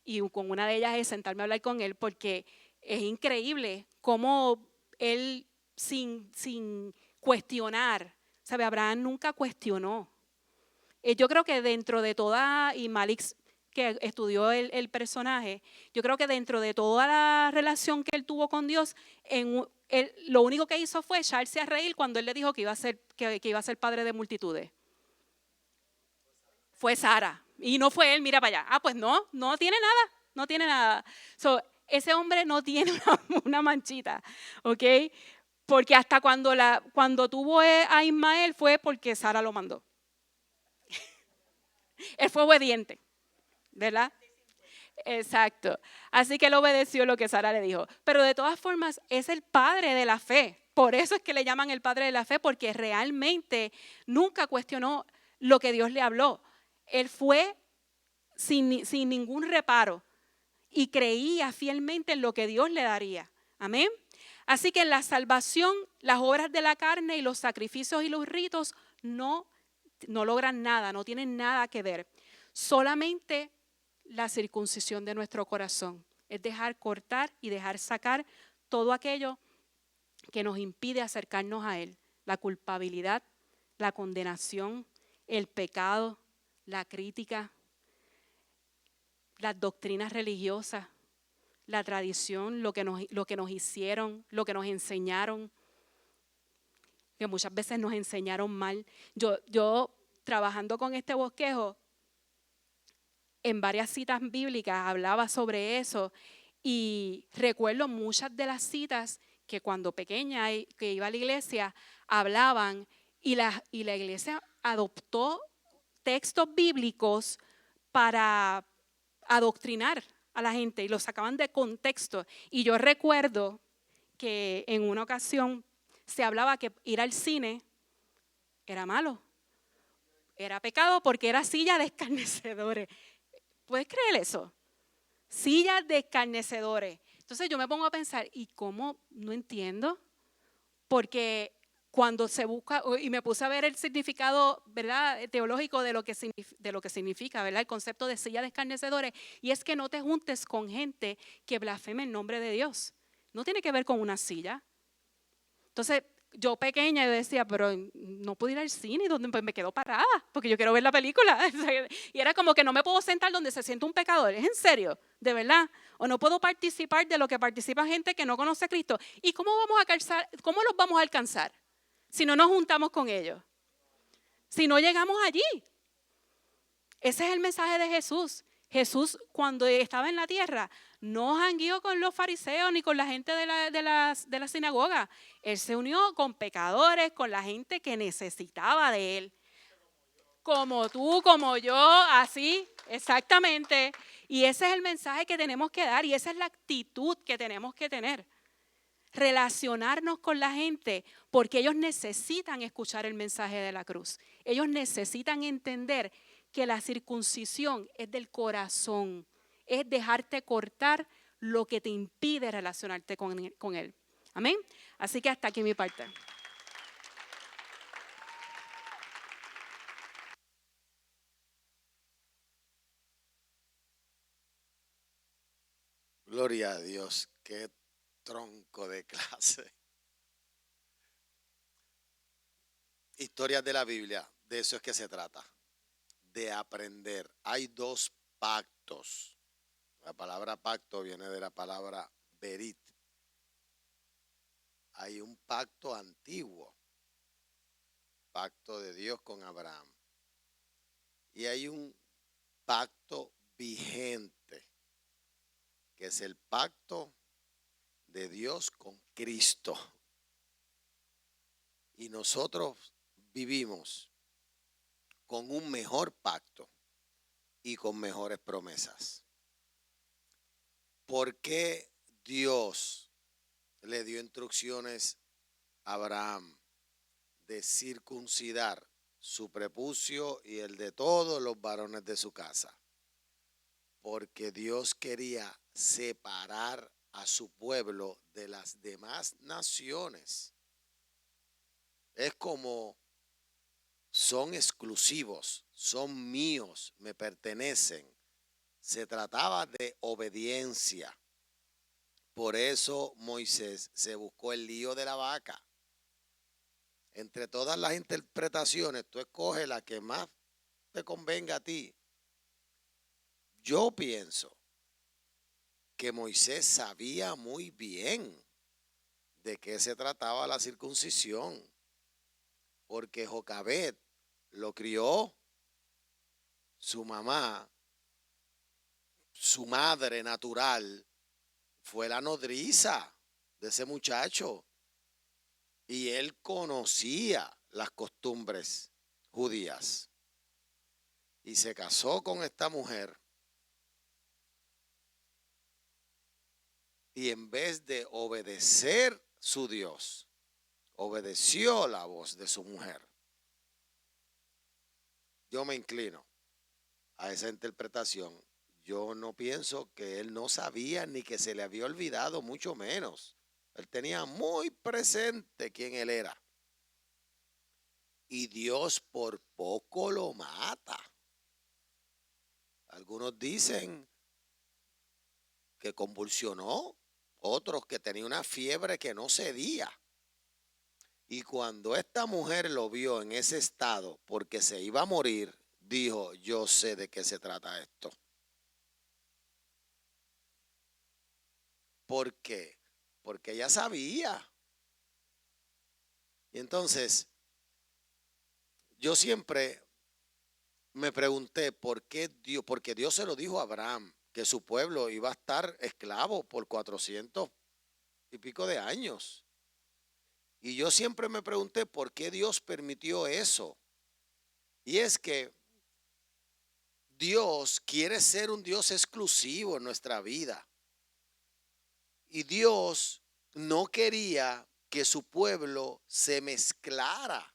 y con una de ellas es sentarme a hablar con él porque es increíble cómo él sin cuestionar, ¿sabe? Abraham nunca cuestionó. Yo creo que dentro de toda, y Malik que estudió el personaje, yo creo que dentro de toda la relación que él tuvo con Dios, lo único que hizo fue echarse a reír cuando él le dijo que iba a ser padre de multitudes. Fue Sara. Y no fue él, mira para allá. Pues no tiene nada. Ese hombre no tiene una manchita, ¿ok? Porque hasta cuando tuvo a Ismael fue porque Sara lo mandó. Él fue obediente, ¿verdad? Exacto. Así que él obedeció lo que Sara le dijo. Pero de todas formas es el padre de la fe. Por eso es que le llaman el padre de la fe, porque realmente nunca cuestionó lo que Dios le habló. Él fue sin ningún reparo y creía fielmente en lo que Dios le daría. Amén. Así que en la salvación, las obras de la carne y los sacrificios y los ritos no logran nada, no tienen nada que ver. Solamente la circuncisión de nuestro corazón es dejar cortar y dejar sacar todo aquello que nos impide acercarnos a Él. La culpabilidad, la condenación, el pecado, la crítica, las doctrinas religiosas, la tradición, lo que nos hicieron, lo que nos enseñaron, que muchas veces nos enseñaron mal. Yo trabajando con este bosquejo, en varias citas bíblicas hablaba sobre eso y recuerdo muchas de las citas que cuando pequeña que iba a la iglesia hablaban y la iglesia adoptó textos bíblicos para adoctrinar a la gente y los sacaban de contexto. Y yo recuerdo que en una ocasión se hablaba que ir al cine era malo, era pecado porque era silla de escarnecedores. ¿Puedes creer eso? Sillas de escarnecedores. Entonces yo me pongo a pensar, ¿y cómo? No entiendo. Porque cuando se busca, y me puse a ver el significado, ¿verdad?, teológico de lo que significa, ¿verdad?, el concepto de silla de escarnecedores, y es que no te juntes con gente que blasfeme el nombre de Dios. No tiene que ver con una silla. Entonces, yo pequeña yo decía, pero no puedo ir al cine, donde pues me quedo parada, porque yo quiero ver la película. Y era como que no me puedo sentar donde se siente un pecador. ¿Es en serio? ¿De verdad? O no puedo participar de lo que participa gente que no conoce a Cristo. ¿Y cómo los vamos a alcanzar si no nos juntamos con ellos? Si no llegamos allí. Ese es el mensaje de Jesús. Jesús, cuando estaba en la tierra, no jangueó con los fariseos ni con la gente de la sinagoga. Él se unió con pecadores, con la gente que necesitaba de él. Como tú, como yo, así, exactamente. Y ese es el mensaje que tenemos que dar y esa es la actitud que tenemos que tener. Relacionarnos con la gente porque ellos necesitan escuchar el mensaje de la cruz. Ellos necesitan entender que la circuncisión es del corazón, es dejarte cortar lo que te impide relacionarte con Él. Amén. Así que hasta aquí mi parte. Gloria a Dios, qué tronco de clase. Historias de la Biblia, de eso es que se trata, de aprender. Hay dos pactos. La palabra pacto viene de la palabra berit. Hay un pacto antiguo, pacto de Dios con Abraham. Y hay un pacto vigente, que es el pacto de Dios con Cristo. Y nosotros vivimos con un mejor pacto y con mejores promesas. ¿Por qué Dios le dio instrucciones a Abraham de circuncidar su prepucio y el de todos los varones de su casa? Porque Dios quería separar a su pueblo de las demás naciones. Es como son exclusivos, son míos, me pertenecen. Se trataba de obediencia. Por eso Moisés se buscó el lío de la vaca. Entre todas las interpretaciones, tú escoges la que más te convenga a ti. Yo pienso que Moisés sabía muy bien de qué se trataba la circuncisión, porque Jocabed lo crió su mamá, su madre natural fue la nodriza de ese muchacho y él conocía las costumbres judías y se casó con esta mujer y en vez de obedecer su Dios, obedeció la voz de su mujer. Yo me inclino a esa interpretación. Yo no pienso que él no sabía ni que se le había olvidado, mucho menos. Él tenía muy presente quién él era. Y Dios por poco lo mata. Algunos dicen que convulsionó, otros que tenía una fiebre que no cedía. Y cuando esta mujer lo vio en ese estado, porque se iba a morir, dijo, yo sé de qué se trata esto. ¿Por qué? Porque ella sabía. Y entonces, yo siempre me pregunté por qué Dios, porque Dios se lo dijo a Abraham, que su pueblo iba a estar esclavo por 400 y pico de años. Y yo siempre me pregunté por qué Dios permitió eso. Y es que Dios quiere ser un Dios exclusivo en nuestra vida. Y Dios no quería que su pueblo se mezclara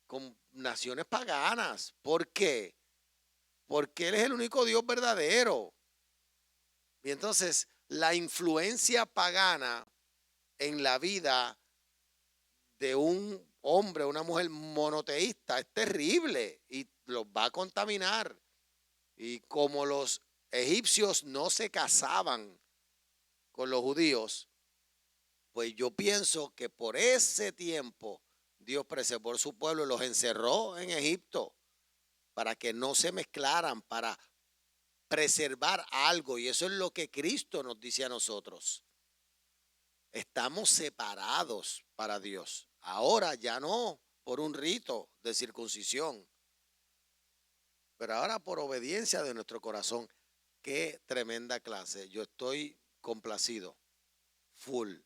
con naciones paganas. ¿Por qué? Porque Él es el único Dios verdadero. Y entonces la influencia pagana en la vida de un hombre o una mujer monoteísta es terrible y los va a contaminar. Y como los egipcios no se casaban con los judíos, pues yo pienso que por ese tiempo Dios preservó su pueblo y los encerró en Egipto para que no se mezclaran, para preservar algo. Y eso es lo que Cristo nos dice a nosotros. Estamos separados para Dios. Ahora ya no por un rito de circuncisión, pero ahora por obediencia de nuestro corazón. Qué tremenda clase. Yo estoy complacido. Full.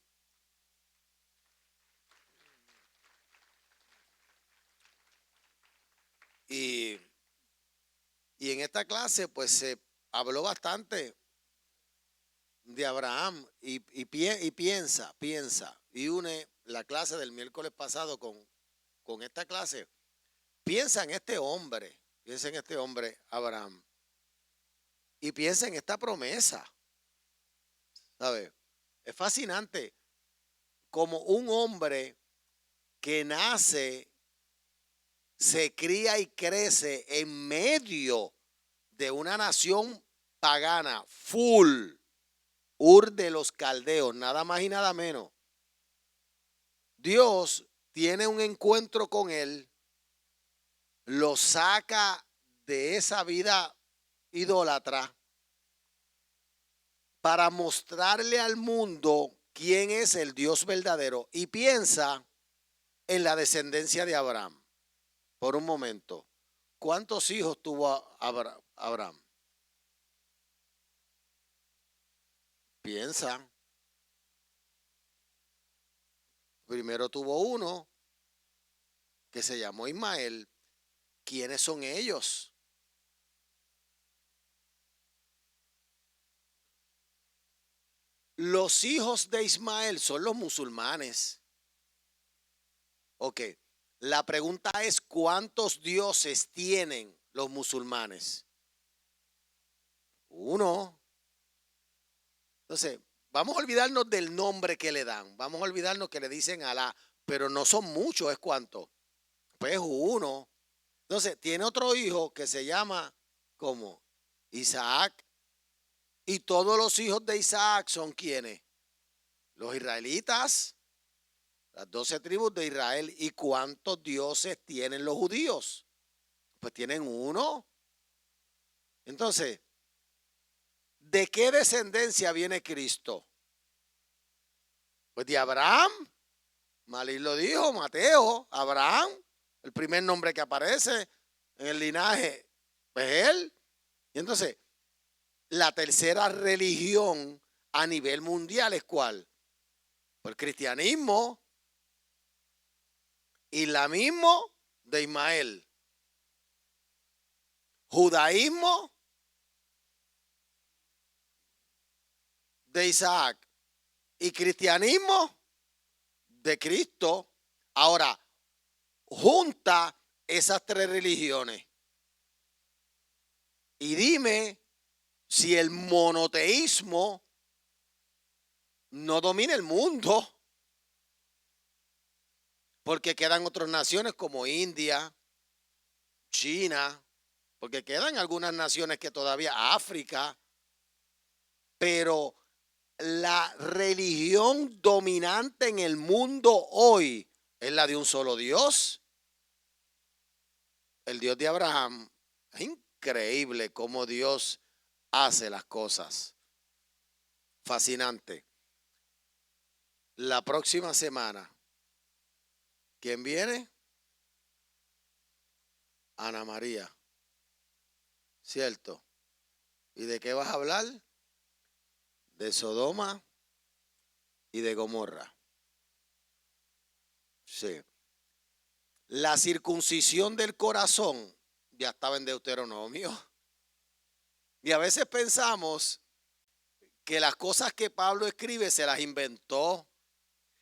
Y en esta clase pues se habló bastante de Abraham y piensa y une la clase del miércoles pasado con esta clase. Piensa en este hombre, Abraham, y piensa en esta promesa. ¿Sabe? Es fascinante como un hombre que nace, se cría y crece en medio de una nación pagana, full, Ur de los Caldeos, nada más y nada menos. Dios tiene un encuentro con él, lo saca de esa vida idólatra para mostrarle al mundo quién es el Dios verdadero, y piensa en la descendencia de Abraham. Por un momento, ¿cuántos hijos tuvo Abraham? Piensa. Primero tuvo uno que se llamó Ismael. ¿Quiénes son ellos? Los hijos de Ismael son los musulmanes. Ok, la pregunta es, ¿cuántos dioses tienen los musulmanes? Uno. Entonces, vamos a olvidarnos del nombre que le dan. Vamos a olvidarnos que le dicen Alá, pero no son muchos, ¿es cuánto? Pues uno. Entonces, tiene otro hijo que se llama, ¿cómo? Isaac. Y todos los hijos de Isaac son ¿quiénes? Los israelitas, las 12 tribus de Israel. ¿Y cuántos dioses tienen los judíos? Pues tienen uno. Entonces, ¿de qué descendencia viene Cristo? Pues de Abraham. Malí lo dijo, Mateo, Abraham, el primer nombre que aparece en el linaje, pues él. Y entonces, la tercera religión a nivel mundial es ¿cuál? Pues el cristianismo, islamismo de Ismael, judaísmo de Isaac y cristianismo de Cristo. Ahora, junta esas tres religiones y dime si el monoteísmo no domina el mundo, porque quedan otras naciones como India, China, porque quedan algunas naciones que todavía, África, pero la religión dominante en el mundo hoy es la de un solo Dios, el Dios de Abraham. Es increíble cómo Dios hace las cosas. Fascinante. La próxima semana, ¿quién viene? Ana María. ¿Cierto? ¿Y de qué vas a hablar? De Sodoma y de Gomorra. Sí. La circuncisión del corazón ya estaba en Deuteronomio. Y a veces pensamos que las cosas que Pablo escribe se las inventó.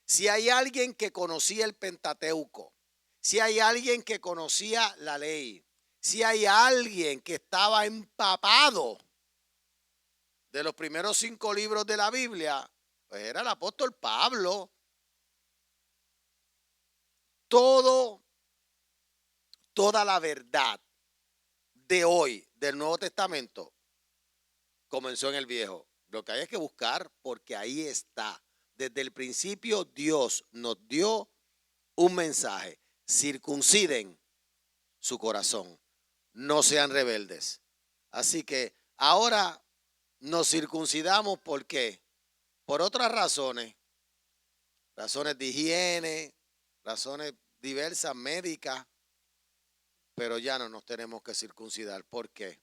Si hay alguien que conocía el Pentateuco, si hay alguien que conocía la ley, si hay alguien que estaba empapado de los primeros 5 libros de la Biblia, pues era el apóstol Pablo. Toda la verdad de hoy del Nuevo Testamento comenzó en el Viejo. Lo que hay es que buscar porque ahí está. Desde el principio Dios nos dio un mensaje. Circunciden su corazón. No sean rebeldes. Así que ahora nos circuncidamos ¿por qué? Por otras razones. Razones de higiene, razones diversas médicas. Pero ya no nos tenemos que circuncidar. ¿Por qué?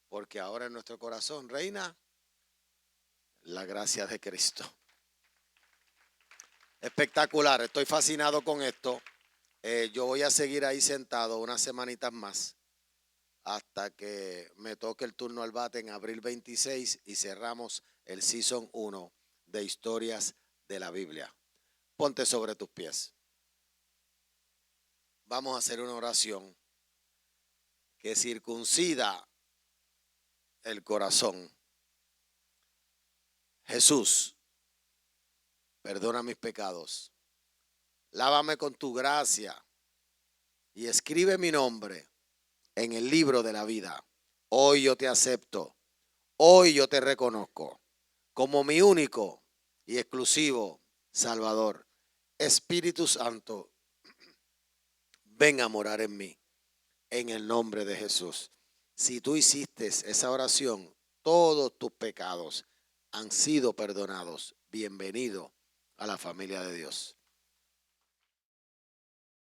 Porque ahora en nuestro corazón reina la gracia de Cristo. Espectacular, estoy fascinado con esto. Yo voy a seguir ahí sentado unas semanitas más hasta que me toque el turno al bate en abril 26 y cerramos el Season 1 de Historias de la Biblia. Ponte sobre tus pies. Vamos a hacer una oración que circuncida el corazón. Jesús, perdona mis pecados. Lávame con tu gracia y escribe mi nombre en el libro de la vida. Hoy yo te acepto. Hoy yo te reconozco como mi único y exclusivo Salvador. Espíritu Santo, ven a morar en mí en el nombre de Jesús. Si tú hiciste esa oración, todos tus pecados han sido perdonados. Bienvenido a la familia de Dios.